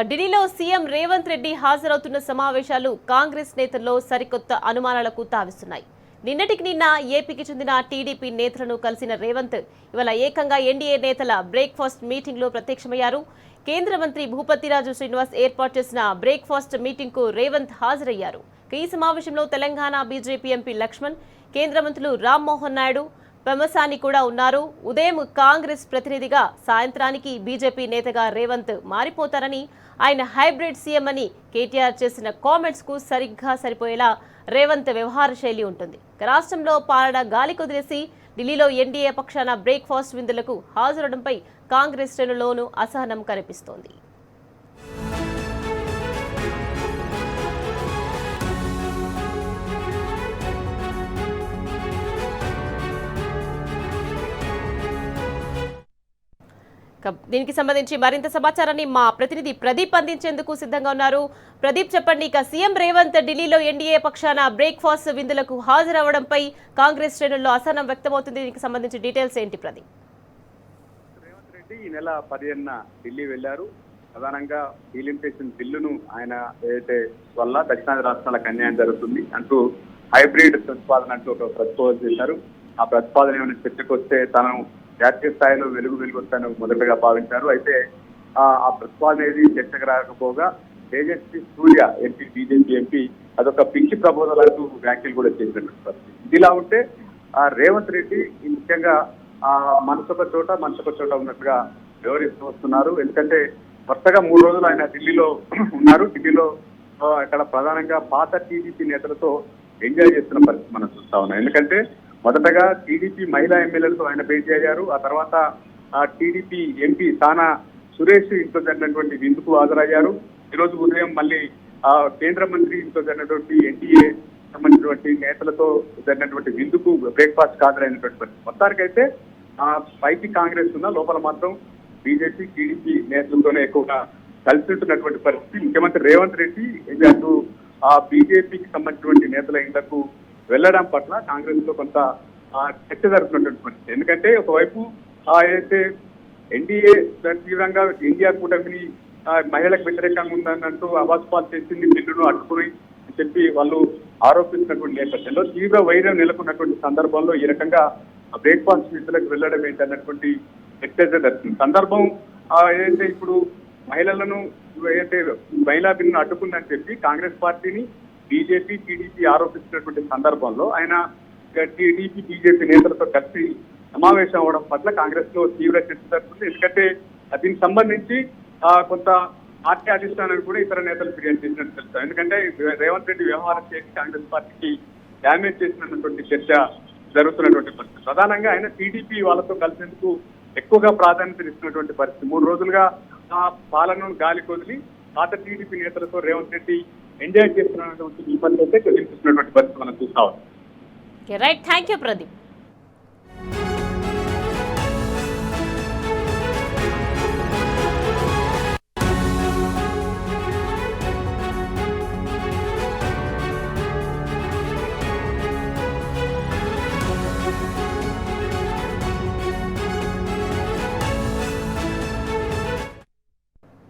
ఢిల్లీలో సీఎం రేవంత్ రెడ్డి హాజరవుతున్న సమావేశాలు కాంగ్రెస్ నేతల్లో సరికొత్త అనుమానాలకు తావిస్తున్నాయి. నిన్నటికి నిన్న ఏపీకి చెందిన టీడీపీ నేతలను కలిసిన రేవంత్ ఇవాళ ఏకంగా ఎన్డీఏ నేతల బ్రేక్ఫాస్ట్ మీటింగ్లో ప్రత్యక్షమయ్యారు. కేంద్ర మంత్రి భూపతిరాజు శ్రీనివాస్ ఏర్పాటు చేసిన బ్రేక్ఫాస్ట్ మీటింగ్కు రేవంత్ హాజరయ్యారు. ఈ సమావేశంలో తెలంగాణ బీజేపీ ఎంపీ లక్ష్మణ్, కేంద్ర మంత్రులు రామ్మోహన్ నాయుడు, పెమసాని కూడా ఉన్నారు. ఉదయం కాంగ్రెస్ ప్రతినిధిగా, సాయంత్రానికి బీజేపీ నేతగా రేవంత్ మారిపోతారని, ఆయన హైబ్రిడ్ సీఎం అని కేటీఆర్ చేసిన కామెంట్స్ కు సరిగ్గా సరిపోయేలా రేవంత్ వ్యవహార శైలి ఉంటుంది. రాష్ట్రంలో పాలన గాలి కుదిలేసి ఢిల్లీలో ఎన్డీఏ పక్షాన బ్రేక్ఫాస్ట్ విందులకు హాజరవడంపై కాంగ్రెస్ శ్రేణుల్లోనూ అసహనం కనిపిస్తోంది. దీనికి సంబంధించి మరింత సమాచారాన్ని మా ప్రతినిధి ప్రదీప్ అందించేందుకు సిద్ధంగా ఉన్నారు. ప్రదీప్, చెప్పండి. ఇక సీఎం రేవంత్ ఢిల్లీలో ఎన్డీఏ పక్షాన బ్రేక్ఫాస్ట్ విందులకు హాజరవడంపై కాంగ్రెస్ శ్రేణుల్లో అసహనం వ్యక్తమవుతుంది. దీనికి సంబంధించి డీటెయిల్స్ ఏంటి ప్రదీప్? రేవంత్ రెడ్డి ఈ నెల 15న ఢిల్లీ వెళ్లారు. ప్రధానంగా డీలిమిటేషన్ బిల్లును ఆయన ఏదైతే వల్ల దక్షిణాది రాష్ట్రాలకు అన్యాయం జరుగుతుంది అంటూ హైబ్రిడ్ ప్రతిపాదన అంటూ ఒక ప్రతిపాదన చేశారు. ఆ ప్రతిపాదన ఏమైనా చర్చకు వస్తే తను జాతీయ స్థాయిలో వెలుగుతాను మొదటగా భావించారు. అయితే ఆ ప్రతిపాదన ఏది చర్చకు రాకపోగా తేజస్వి సూర్య ఎంపీ, బీజేపీ ఎంపీ అదొక పిచ్చి ప్రపోజల్ అంటూ వ్యాఖ్యలు కూడా చేసినటువంటి పరిస్థితి. ఇదిలా ఉంటే రేవంత్ రెడ్డి ముఖ్యంగా మనసొక చోట ఉన్నట్టుగా వివరిస్తూ వస్తున్నారు. ఎందుకంటే వరుసగా 3 రోజులు ఆయన ఢిల్లీలో ఉన్నారు. ఢిల్లీలో అక్కడ ప్రధానంగా పాత టీడీపీ నేతలతో ఎంజాయ్ చేస్తున్న పరిస్థితి మనం చూస్తా ఉన్నాం. ఎందుకంటే మొదటగా టీడీపీ మహిళా ఎమ్మెల్యేలతో ఆయన భేటీ అయ్యారు. ఆ తర్వాత టీడీపీ ఎంపీ తానా సురేష్ ఇంట్లో జరిగినటువంటి విందుకు హాజరయ్యారు. ఈరోజు ఉదయం మళ్ళీ కేంద్ర మంత్రి ఇంట్లో జరిగినటువంటి ఎన్డీఏ సంబంధించినటువంటి నేతలతో జరిగినటువంటి విందుకు బ్రేక్ఫాస్ట్ హాజరైనటువంటి పరిస్థితి. మొత్తానికైతే పైకి కాంగ్రెస్ ఉన్న లోపల మాత్రం బీజేపీ, టీడీపీ నేతలతోనే ఎక్కువగా కలిసి ఉంటున్నటువంటి పరిస్థితి. ముఖ్యమంత్రి రేవంత్ రెడ్డి అటు బీజేపీకి సంబంధించినటువంటి నేతల ఇళ్లకు వెళ్లడం పట్ల కాంగ్రెస్ లో కొంత చర్చ జరుగుతున్నటువంటి పరిస్థితి. ఎందుకంటే ఒకవైపు ఏదైతే ఎన్డీఏ తీవ్రంగా ఇండియా కూటమిని మహిళలకు వ్యతిరేకంగా ఉందన్నట్టు అవాస్పాలు చేసింది, బిల్లును అడ్డుకుని అని చెప్పి వాళ్ళు ఆరోపిస్తున్నటువంటి నేపథ్యంలో తీవ్ర వైరం నెలకొన్నటువంటి సందర్భంలో ఈ రకంగా బ్రేక్ఫాస్ట్ విందులకు వెళ్లడం ఏంటన్నటువంటి చర్చ జరుగుతుంది. సందర్భం ఏదైతే ఇప్పుడు మహిళలను ఏదైతే మహిళా బిల్లును అడ్డుకుందని చెప్పి కాంగ్రెస్ పార్టీని బీజేపీ, టీడీపీ ఆరోపిస్తున్నటువంటి సందర్భంలో ఆయన టీడీపీ, బీజేపీ నేతలతో కలిసి సమావేశం అవడం పట్ల కాంగ్రెస్ లో తీవ్ర చర్చ జరుగుతుంది. ఎందుకంటే దీనికి సంబంధించి కొంత పార్టీ అధిష్టానాన్ని కూడా ఇతర నేతలు ఫిర్యాదు చేసినట్టు తెలుస్తారు. ఎందుకంటే రేవంత్ రెడ్డి వ్యవహారం చేసి కాంగ్రెస్ పార్టీకి డ్యామేజ్ చేసినటువంటి చర్చ జరుగుతున్నటువంటి పరిస్థితి. ప్రధానంగా ఆయన టీడీపీ వాళ్ళతో కలిసేందుకు ఎక్కువగా ప్రాధాన్యత ఇస్తున్నటువంటి పరిస్థితి. 3 రోజులుగా పాలనను గాలి కొదిలి పాత టీడీపీ నేతలతో రేవంత్ రెడ్డి ఎంజాయ్ చేస్తున్నటువంటి ఈ పరిస్థితి కనిపిస్తున్నటువంటి పరిస్థితి మనం చూస్తా ఉన్నాం. Right, thank you Pradeep.